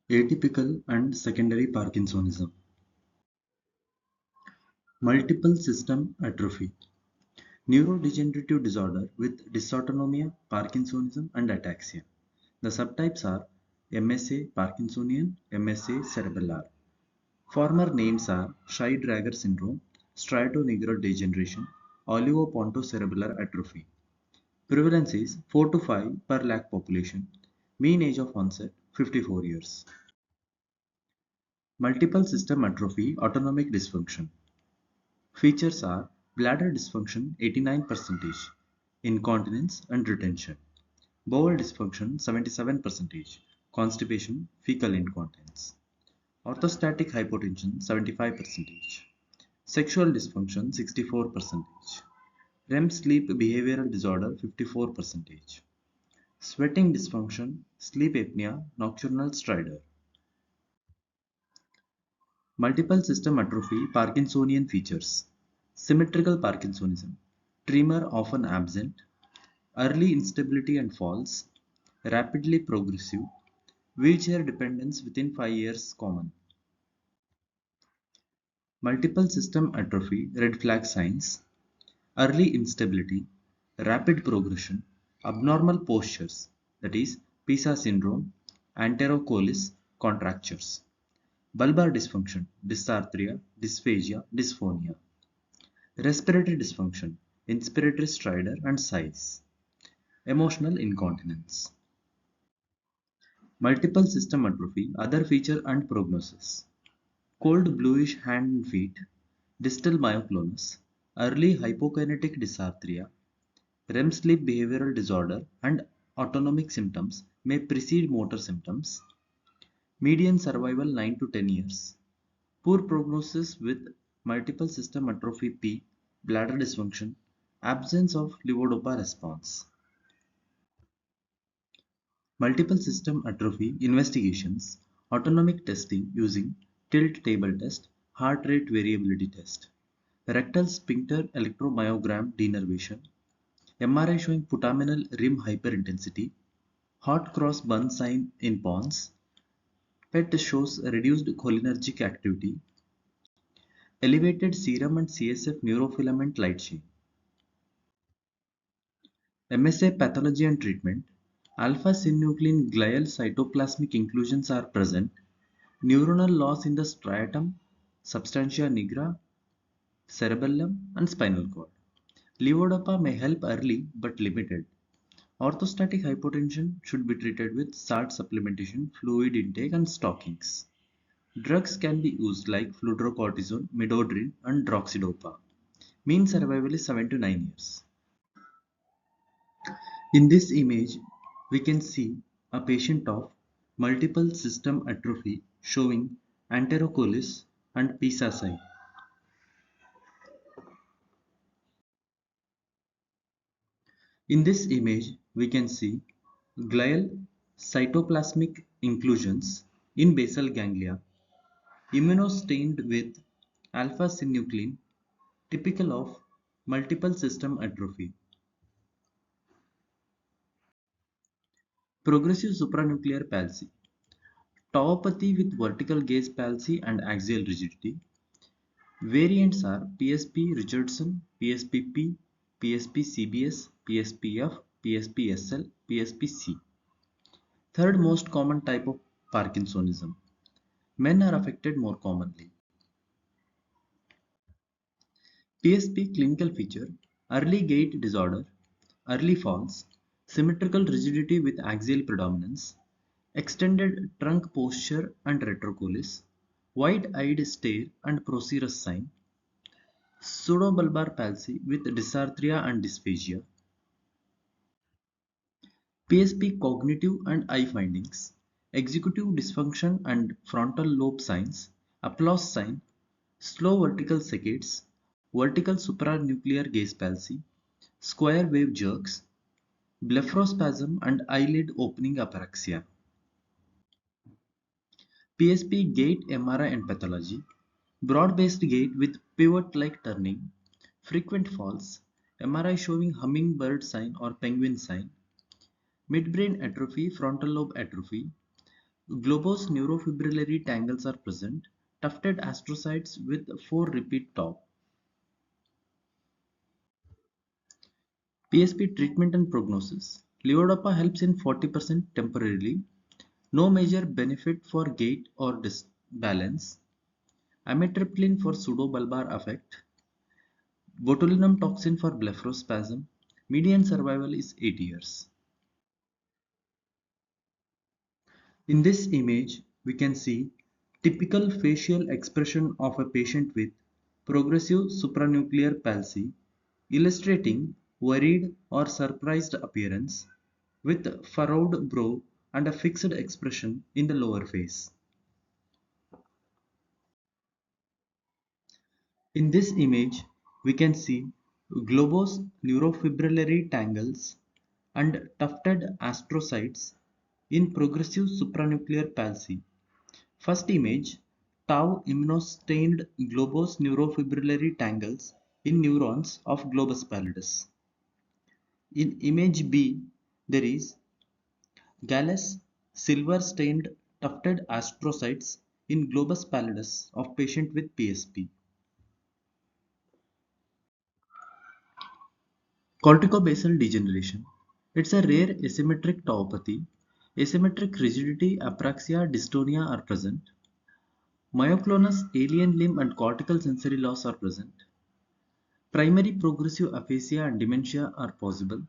Atypical and Secondary Parkinsonism. Multiple System Atrophy. Neurodegenerative disorder with dysautonomia, Parkinsonism and ataxia. The subtypes are MSA Parkinsonian, MSA cerebellar. Former names are Shy-Drager syndrome, striatonigral degeneration, olivopontocerebellar atrophy. Prevalence is 4 to 5 per lakh population. Mean age of onset 54 years. Multiple system atrophy, autonomic dysfunction. Features are bladder dysfunction 89%, incontinence and retention, bowel dysfunction 77%, constipation, fecal incontinence, orthostatic hypotension 75%, sexual dysfunction 64%, REM sleep behavioral disorder 54%, sweating dysfunction, sleep apnea, nocturnal stridor. Multiple system atrophy, Parkinsonian features. Symmetrical Parkinsonism. Tremor often absent. Early instability and falls. Rapidly progressive. Wheelchair dependence within 5 years common. Multiple system atrophy, red flag signs. Early instability. Rapid progression. Abnormal postures, that is, PISA syndrome, anterocolis contractures. Bulbar dysfunction, dysarthria, dysphagia, dysphonia. Respiratory dysfunction, inspiratory stridor and sighs. Emotional incontinence. Multiple system atrophy, other feature and prognosis. Cold bluish hand and feet, distal myoclonus, early hypokinetic dysarthria, REM sleep behavioral disorder and autonomic symptoms may precede motor symptoms. Median survival 9 to 10 years. Poor prognosis with multiple system atrophy P, bladder dysfunction, absence of levodopa response. Multiple system atrophy investigations, autonomic testing using tilt table test, heart rate variability test, rectal sphincter electromyogram denervation, MRI showing putaminal rim hyperintensity, hot cross bun sign in pons, PET shows reduced cholinergic activity, elevated serum and CSF neurofilament light chain. MSA pathology and treatment. Alpha-synuclein glial cytoplasmic inclusions are present. Neuronal loss in the striatum, substantia nigra, cerebellum and spinal cord. Levodopa may help early but limited. Orthostatic hypotension should be treated with salt supplementation, fluid intake and stockings. Drugs can be used like fludrocortisone, midodrine and droxidopa. Mean survival is 7 to 9 years. In this image, we can see a patient of multiple system atrophy showing anterocolis and PISA sign. In this image, we can see glial cytoplasmic inclusions in basal ganglia, immunostained with alpha-synuclein, typical of multiple system atrophy. Progressive supranuclear palsy. Tauopathy with vertical gaze palsy and axial rigidity. Variants are PSP Richardson, PSPP, PSP CBS, PSPF, PSPSL, PSPC. Third most common type of Parkinsonism. Men are affected more commonly. PSP clinical feature, early gait disorder, early falls, symmetrical rigidity with axial predominance, extended trunk posture and retrocolis, wide-eyed stare and procerus sign, pseudobulbar palsy with dysarthria and dysphagia, PSP cognitive and eye findings, executive dysfunction and frontal lobe signs, applause sign, slow vertical saccades, vertical supranuclear gaze palsy, square wave jerks, blepharospasm and eyelid opening apraxia. PSP gait MRI and pathology, broad-based gait with pivot-like turning, frequent falls, MRI showing hummingbird sign or penguin sign, midbrain atrophy, frontal lobe atrophy, Globose neurofibrillary tangles are present, tufted astrocytes with 4 repeat top. PSP treatment and prognosis. Levodopa helps in 40% temporarily. No major benefit for gait or balance. Amitriptyline for pseudobulbar effect. Botulinum toxin for blepharospasm. Median survival is 8 years. In this image, we can see typical facial expression of a patient with progressive supranuclear palsy, illustrating worried or surprised appearance with furrowed brow and a fixed expression in the lower face. In this image, we can see globose neurofibrillary tangles and tufted astrocytes in progressive supranuclear palsy. First image, tau immunostained globose neurofibrillary tangles in neurons of globus pallidus. In image B, there is Gallus silver stained tufted astrocytes in globus pallidus of patient with PSP. Corticobasal degeneration. It's a rare asymmetric tauopathy. Asymmetric rigidity, apraxia, dystonia are present. Myoclonus, alien limb and cortical sensory loss are present. Primary progressive aphasia and dementia are possible.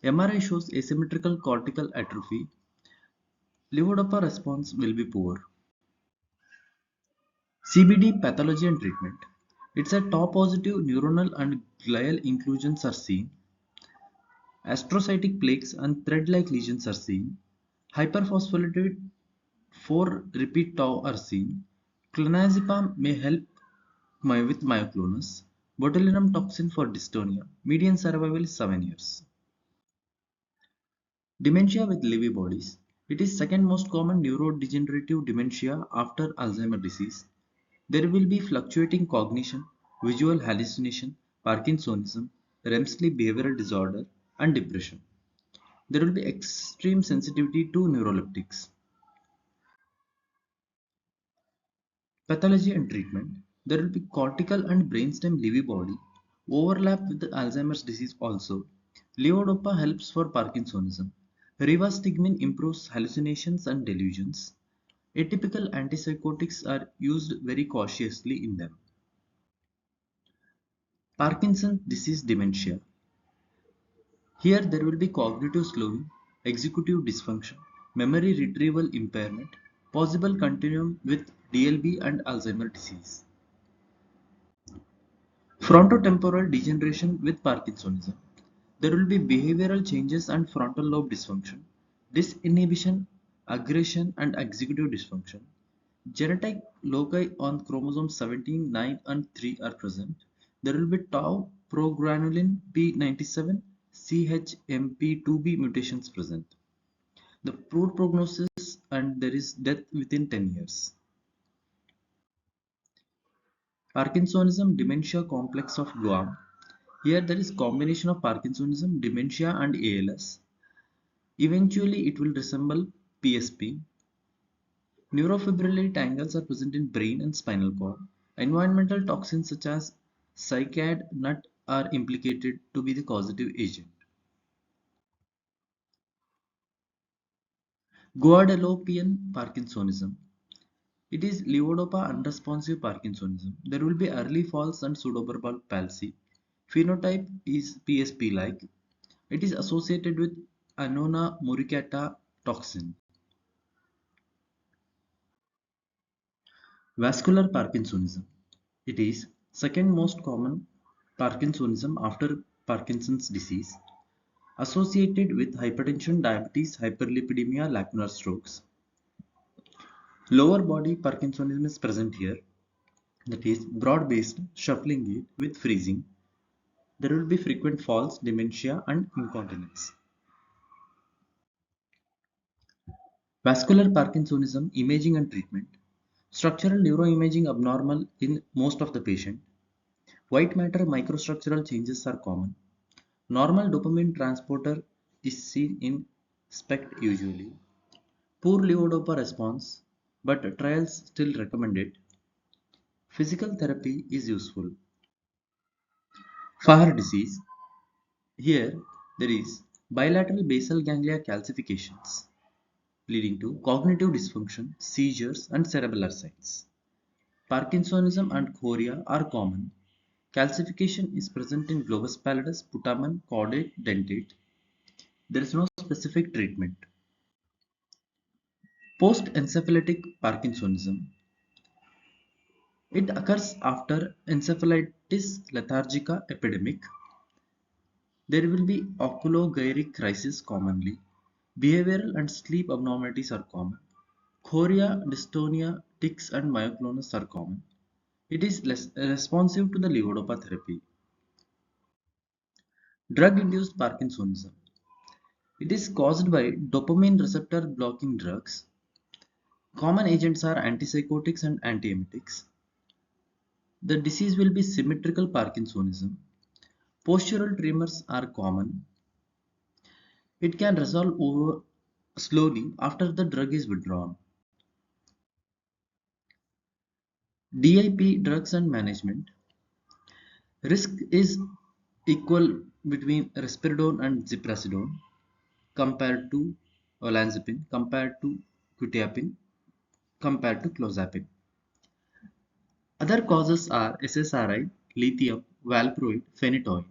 MRI shows asymmetrical cortical atrophy. Levodopa response will be poor. CBD pathology and treatment. It's a tau positive neuronal and glial inclusions are seen. Astrocytic plaques and thread-like lesions are seen. Hyperphosphorylated 4 repeat tau are seen. Clonazepam may help with myoclonus. Botulinum toxin for dystonia. Median survival is 7 years. Dementia with Lewy bodies. It is second most common neurodegenerative dementia after Alzheimer's disease. There will be fluctuating cognition, visual hallucination, Parkinsonism, REM sleep behavioral disorder, and depression. There will be extreme sensitivity to neuroleptics. Pathology and treatment. There will be cortical and brainstem Lewy body overlap with the Alzheimer's disease also. Levodopa helps for Parkinsonism. Rivastigmine improves hallucinations and delusions. Atypical antipsychotics are used very cautiously in them. Parkinson's disease dementia. Here there will be cognitive slowing, executive dysfunction, memory retrieval impairment, possible continuum with DLB and Alzheimer's disease. Frontotemporal degeneration with Parkinsonism. There will be behavioral changes and frontal lobe dysfunction, disinhibition, aggression and executive dysfunction. Genetic loci on chromosome 17, 9 and 3 are present. There will be tau progranulin P97 CHMP2B mutations present. The poor prognosis and there is death within 10 years. Parkinsonism dementia complex of Guam. Here there is combination of Parkinsonism, dementia and ALS. Eventually it will resemble PSP. Neurofibrillary tangles are present in brain and spinal cord. Environmental toxins such as cycad nut are implicated to be the causative agent. Guadeloupean Parkinsonism. It is levodopa unresponsive Parkinsonism. There will be early falls and pseudoverbal palsy. Phenotype is PSP-like. It is associated with Annona muricata toxin. Vascular Parkinsonism. It is second most common Parkinsonism after Parkinson's disease, associated with hypertension, diabetes, hyperlipidemia, lacunar strokes. Lower body Parkinsonism is present here, that is broad-based shuffling gait with freezing. There will be frequent falls, dementia and incontinence. Vascular Parkinsonism imaging and treatment. Structural neuroimaging abnormal in most of the patient. White matter microstructural changes are common. Normal dopamine transporter is seen in SPECT usually. Poor levodopa response, but trials still recommend it. Physical therapy is useful. For disease, here there is bilateral basal ganglia calcifications leading to cognitive dysfunction, seizures, and cerebellar signs. Parkinsonism and chorea are common. Calcification is present in globus pallidus, putamen, caudate, dentate. There is no specific treatment. Post-encephalitic Parkinsonism. It occurs after encephalitis lethargica epidemic. There will be oculogyric crisis commonly. Behavioral and sleep abnormalities are common. Chorea, dystonia, tics and myoclonus are common. It is less responsive to the levodopa therapy. Drug-induced Parkinsonism. It is caused by dopamine receptor blocking drugs. Common agents are antipsychotics and antiemetics. The disease will be symmetrical Parkinsonism. Postural tremors are common. It can resolve over slowly after the drug is withdrawn. DIP drugs and management. Risk is equal between risperidone and ziprasidone compared to olanzapine, compared to quetiapine, compared to clozapine. Other causes are SSRI, lithium, valproate, phenytoin.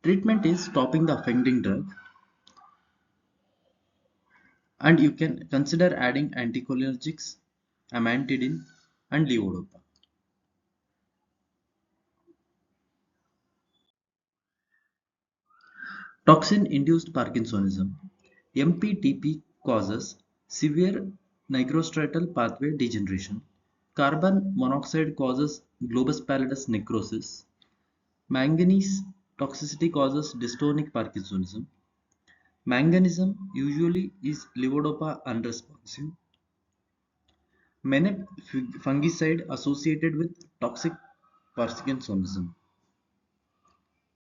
Treatment is stopping the offending drug, and you can consider adding anticholinergics, amantadine, and levodopa. Toxin-induced Parkinsonism. MPTP causes severe nigrostriatal pathway degeneration. Carbon monoxide causes globus pallidus necrosis. Manganese toxicity causes dystonic Parkinsonism. Manganism usually is levodopa unresponsive. Many fungicide associated with toxic Parkinsonism.